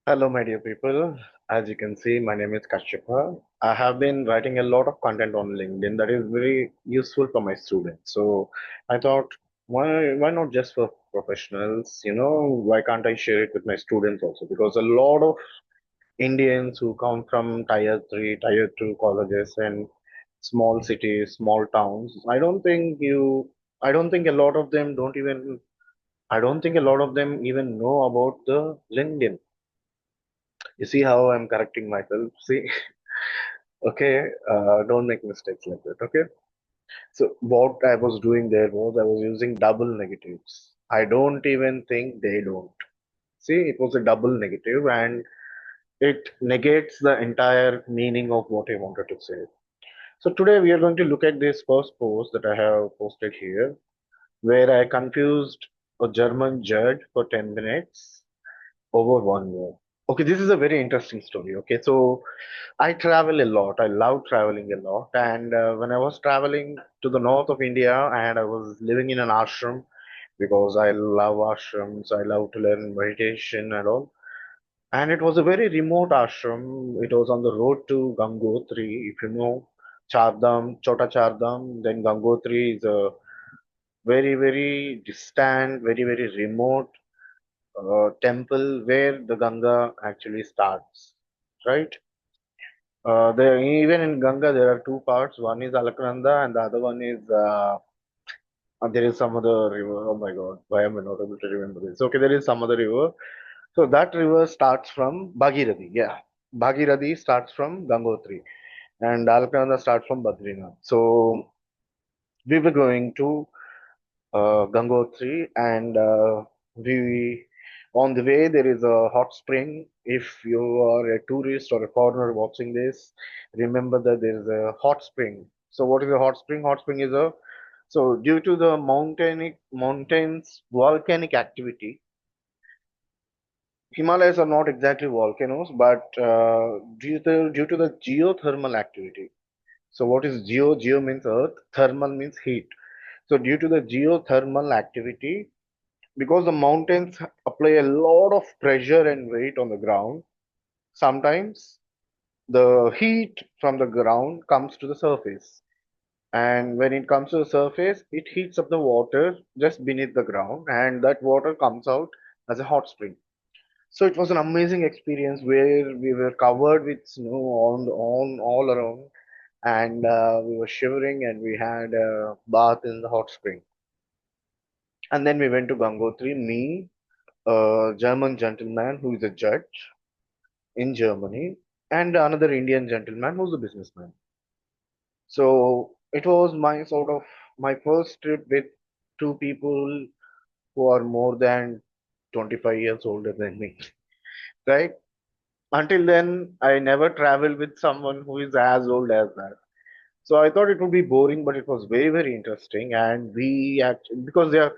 Hello, my dear people. As you can see, my name is Kashyapa. I have been writing a lot of content on LinkedIn that is very useful for my students. So I thought, why not just for professionals? Why can't I share it with my students also? Because a lot of Indians who come from tier three, tier two colleges and small cities, small towns, I don't think a lot of them don't even, I don't think a lot of them even know about the LinkedIn. You see how I'm correcting myself? See, okay, don't make mistakes like that. Okay. So what I was doing there was I was using double negatives. I don't even think they don't. See, it was a double negative and it negates the entire meaning of what I wanted to say. So today we are going to look at this first post that I have posted here, where I confused a German judge for 10 minutes over 1 year. Okay, this is a very interesting story. Okay, so I travel a lot. I love traveling a lot. And when I was traveling to the north of India and I was living in an ashram because I love ashrams, I love to learn meditation and all. And it was a very remote ashram. It was on the road to Gangotri. If you know Chardham, Chota Chardham, then Gangotri is a very, very distant, very, very remote temple where the Ganga actually starts, right? There even in Ganga there are two parts. One is Alaknanda and the other one is there is some other river. Oh my God, why am I not able to remember this? Okay, there is some other river. So that river starts from Bhagirathi. Yeah, Bhagirathi starts from Gangotri and Alaknanda starts from Badrinath. So we were going to Gangotri, and we on the way there is a hot spring. If you are a tourist or a foreigner watching this, remember that there is a hot spring. So what is a hot spring? Hot spring is a so due to the mountains volcanic activity. Himalayas are not exactly volcanoes, but due to the geothermal activity. So what is geo? Geo means earth. Thermal means heat. So due to the geothermal activity, because the mountains apply a lot of pressure and weight on the ground, sometimes the heat from the ground comes to the surface. And when it comes to the surface, it heats up the water just beneath the ground, and that water comes out as a hot spring. So it was an amazing experience where we were covered with snow on all around, and we were shivering, and we had a bath in the hot spring. And then we went to Gangotri, me, a German gentleman who is a judge in Germany, and another Indian gentleman who's a businessman. So it was my sort of my first trip with two people who are more than 25 years older than me, right? Until then, I never traveled with someone who is as old as that. So I thought it would be boring, but it was very, very interesting. And we actually, because they are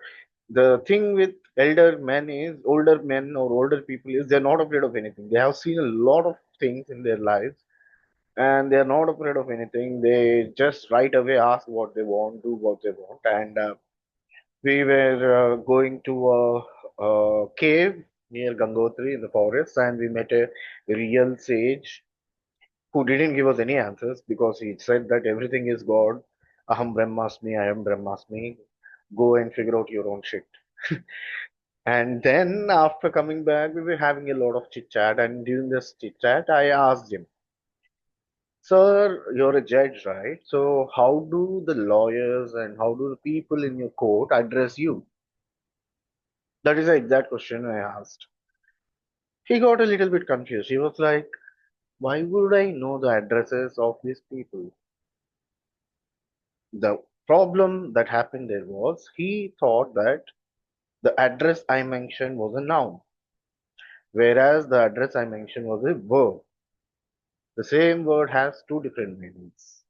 the thing with elder men is older men or older people is they're not afraid of anything. They have seen a lot of things in their lives and they're not afraid of anything. They just right away ask what they want, do what they want. And we were going to a cave near Gangotri in the forest, and we met a real sage who didn't give us any answers because he said that everything is God. Aham Brahmasmi, I am Brahmasmi. Go and figure out your own shit. And then after coming back, we were having a lot of chit chat. And during this chit chat, I asked him, Sir, you're a judge, right? So, how do the lawyers and how do the people in your court address you? That is the exact question I asked. He got a little bit confused. He was like, why would I know the addresses of these people? The problem that happened there was he thought that the address I mentioned was a noun, whereas the address I mentioned was a verb. The same word has two different meanings.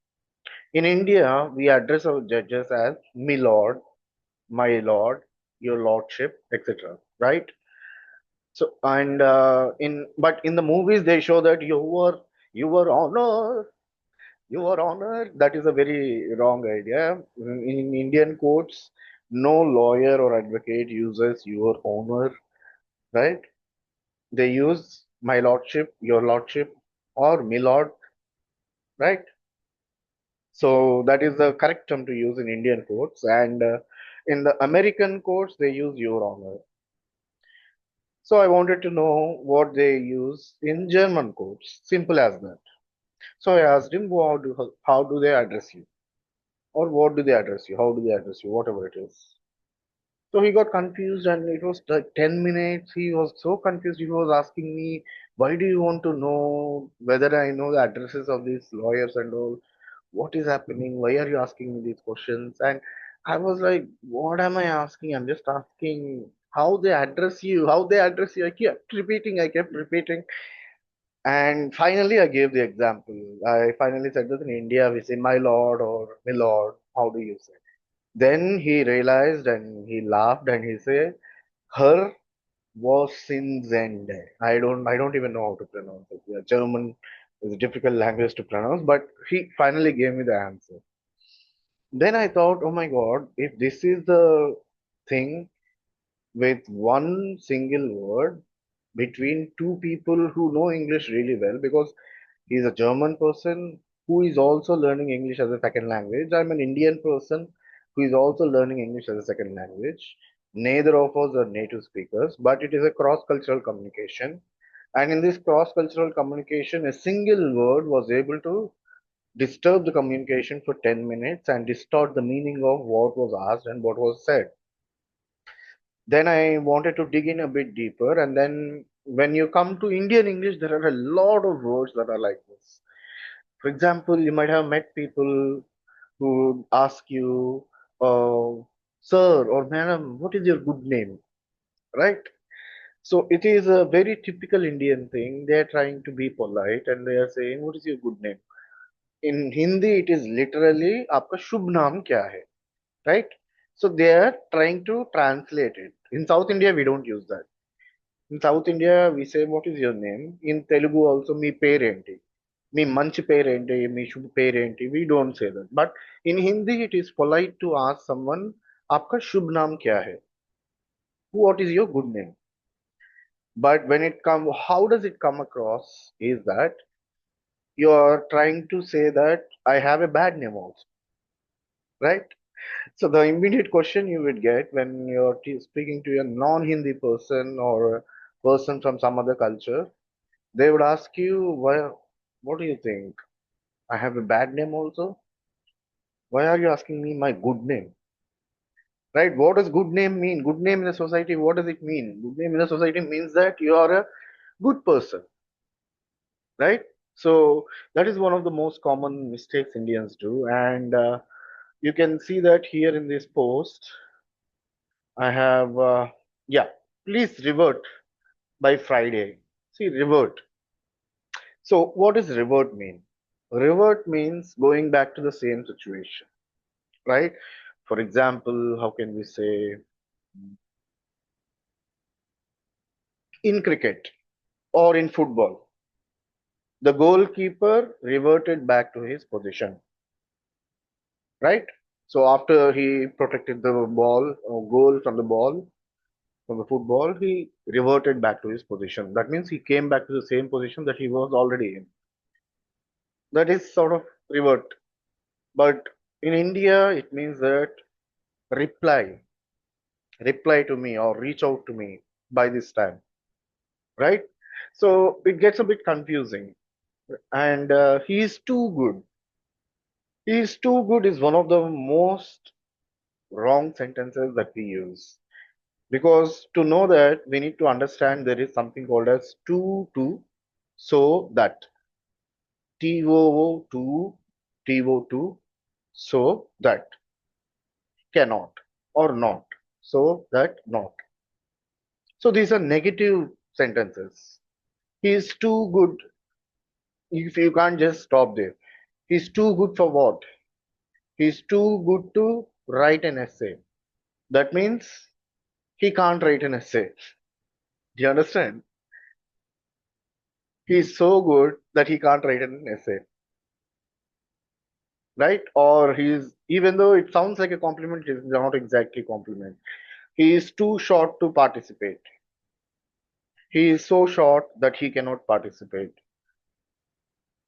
In India, we address our judges as my lord, my lord, your lordship, etc. Right? So and in but in the movies they show that you were honor, your honor. That is a very wrong idea. In Indian courts, no lawyer or advocate uses your honor, right? They use my lordship, your lordship, or my lord, right? So that is the correct term to use in Indian courts, and in the American courts they use your honor. So I wanted to know what they use in German courts. Simple as that. So I asked him, how do they address you? Or what do they address you? How do they address you? Whatever it is. So he got confused, and it was like 10 minutes. He was so confused. He was asking me, why do you want to know whether I know the addresses of these lawyers and all? What is happening? Why are you asking me these questions? And I was like, what am I asking? I'm just asking how they address you, how they address you. I kept repeating. And finally, I gave the example. I finally said that in India, we say my lord or my lord. How do you say? Then he realized and he laughed and he said, her was Sinzende. I don't even know how to pronounce it. Yeah, German is a difficult language to pronounce, but he finally gave me the answer. Then I thought, oh my God, if this is the thing with one single word between two people who know English really well, because he's a German person who is also learning English as a second language. I'm an Indian person who is also learning English as a second language. Neither of us are native speakers, but it is a cross-cultural communication. And in this cross-cultural communication, a single word was able to disturb the communication for 10 minutes and distort the meaning of what was asked and what was said. Then I wanted to dig in a bit deeper, and then when you come to Indian English, there are a lot of words that are like this. For example, you might have met people who ask you, sir or madam, what is your good name? Right? So it is a very typical Indian thing. They are trying to be polite and they are saying, what is your good name? In Hindi, it is literally, आपका शुभ नाम क्या है? Right? So they are trying to translate it. In South India, we don't use that. In South India, we say, what is your name? In Telugu also, me parenti. Me manchi parenti, me shubh parenti. We don't say that. But in Hindi, it is polite to ask someone, आपका शुभ नाम क्या है? What is your good name? But when it come, how does it come across? Is that you are trying to say that I have a bad name also, right? So the immediate question you would get when you're speaking to a non-Hindi person or a person from some other culture, they would ask you, why, what do you think? I have a bad name also? Why are you asking me my good name? Right? What does good name mean? Good name in a society, what does it mean? Good name in a society means that you are a good person, right? So that is one of the most common mistakes Indians do. And you can see that here in this post. I have, yeah, please revert by Friday. See, revert. So, what does revert mean? Revert means going back to the same situation, right? For example, how can we say in cricket or in football, the goalkeeper reverted back to his position, right? So, after he protected the ball or goal from the ball, from the football, he reverted back to his position. That means he came back to the same position that he was already in. That is sort of revert. But in India, it means that reply, reply to me or reach out to me by this time, right? So it gets a bit confusing. And he is too good. He is too good is one of the most wrong sentences that we use. Because to know that, we need to understand there is something called as to, so that. TOO, so that. Cannot or not. So that not. So these are negative sentences. He is too good. If you can't just stop there. He's too good for what? He's too good to write an essay. That means he can't write an essay. Do you understand? He's so good that he can't write an essay. Right? Or he's, even though it sounds like a compliment, it's not exactly compliment. He is too short to participate. He is so short that he cannot participate.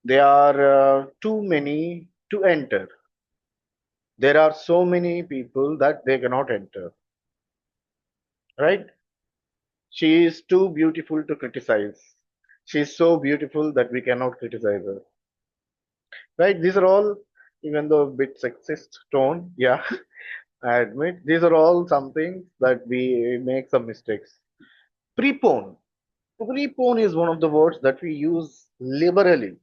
There are too many to enter. There are so many people that they cannot enter, right? She is too beautiful to criticize. She is so beautiful that we cannot criticize her, right? These are all, even though a bit sexist tone, yeah, I admit, these are all some things that we make some mistakes. Prepone. Prepone is one of the words that we use liberally,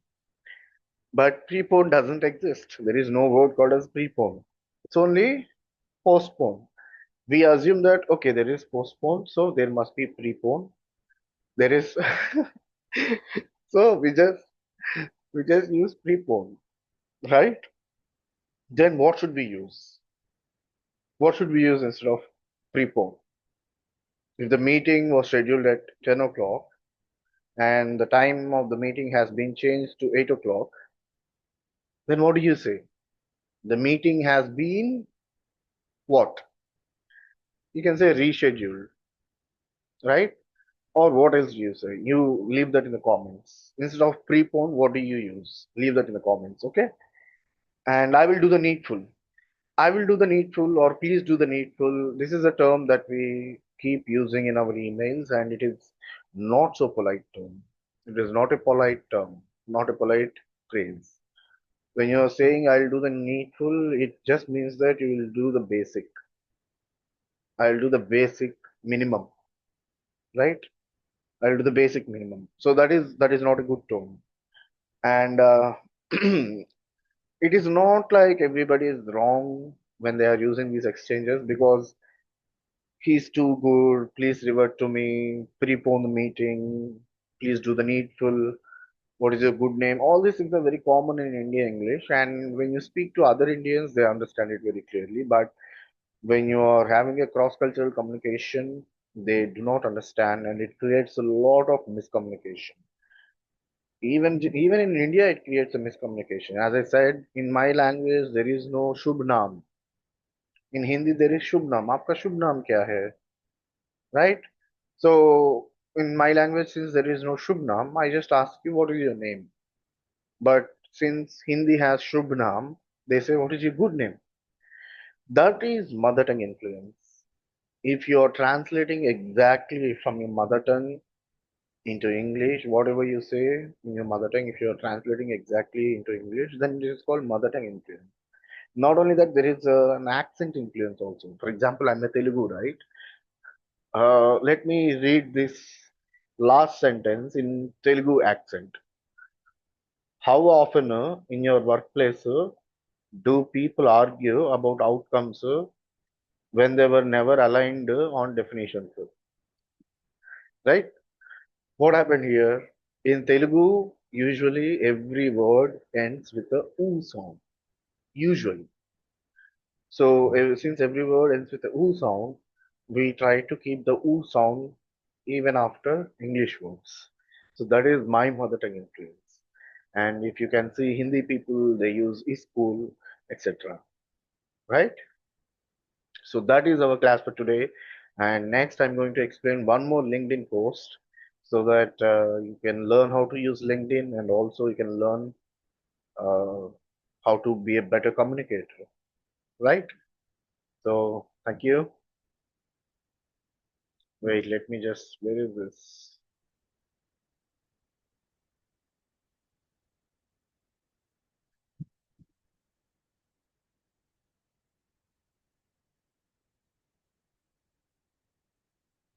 but prepone doesn't exist. There is no word called as prepone. It's only postpone. We assume that okay, there is postpone, so there must be prepone. There is so we just use prepone, right? Then what should we use? What should we use instead of prepone? If the meeting was scheduled at 10 o'clock and the time of the meeting has been changed to 8 o'clock, then what do you say? The meeting has been what? You can say rescheduled, right? Or what else do you say? You leave that in the comments. Instead of prepone, what do you use? Leave that in the comments, okay? And I will do the needful. I will do the needful, or please do the needful. This is a term that we keep using in our emails, and it is not so polite term. It is not a polite term, not a polite phrase. When you are saying I'll do the needful, it just means that you will do the basic. I'll do the basic minimum, right? I'll do the basic minimum. So that is not a good tone. And it is not like everybody is wrong when they are using these exchanges because he's too good, please revert to me, prepone the meeting, please do the needful, what is your good name? All these things are very common in Indian English, and when you speak to other Indians, they understand it very clearly. But when you are having a cross-cultural communication, they do not understand, and it creates a lot of miscommunication. Even in India, it creates a miscommunication. As I said, in my language, there is no Shubh Naam. In Hindi, there is Shubh Naam. आपका शुभ नाम क्या है? Right? So, in my language, since there is no Shubh Naam, I just ask you, what is your name? But since Hindi has Shubh Naam, they say, what is your good name? That is mother tongue influence. If you are translating exactly from your mother tongue into English, whatever you say in your mother tongue, if you are translating exactly into English, then it is called mother tongue influence. Not only that, there is an accent influence also. For example, I'm a Telugu, right? Let me read this last sentence in Telugu accent. How often in your workplace do people argue about outcomes when they were never aligned on definitions? Right? What happened here? In Telugu, usually every word ends with a oo sound. Usually. So since every word ends with a oo sound, we try to keep the oo sound even after English words. So that is my mother tongue influence. And if you can see Hindi people, they use school, etc. Right? So that is our class for today. And next, I'm going to explain one more LinkedIn post so that you can learn how to use LinkedIn and also you can learn uh, how to be a better communicator. Right? So thank you. Wait, let me just, where is this?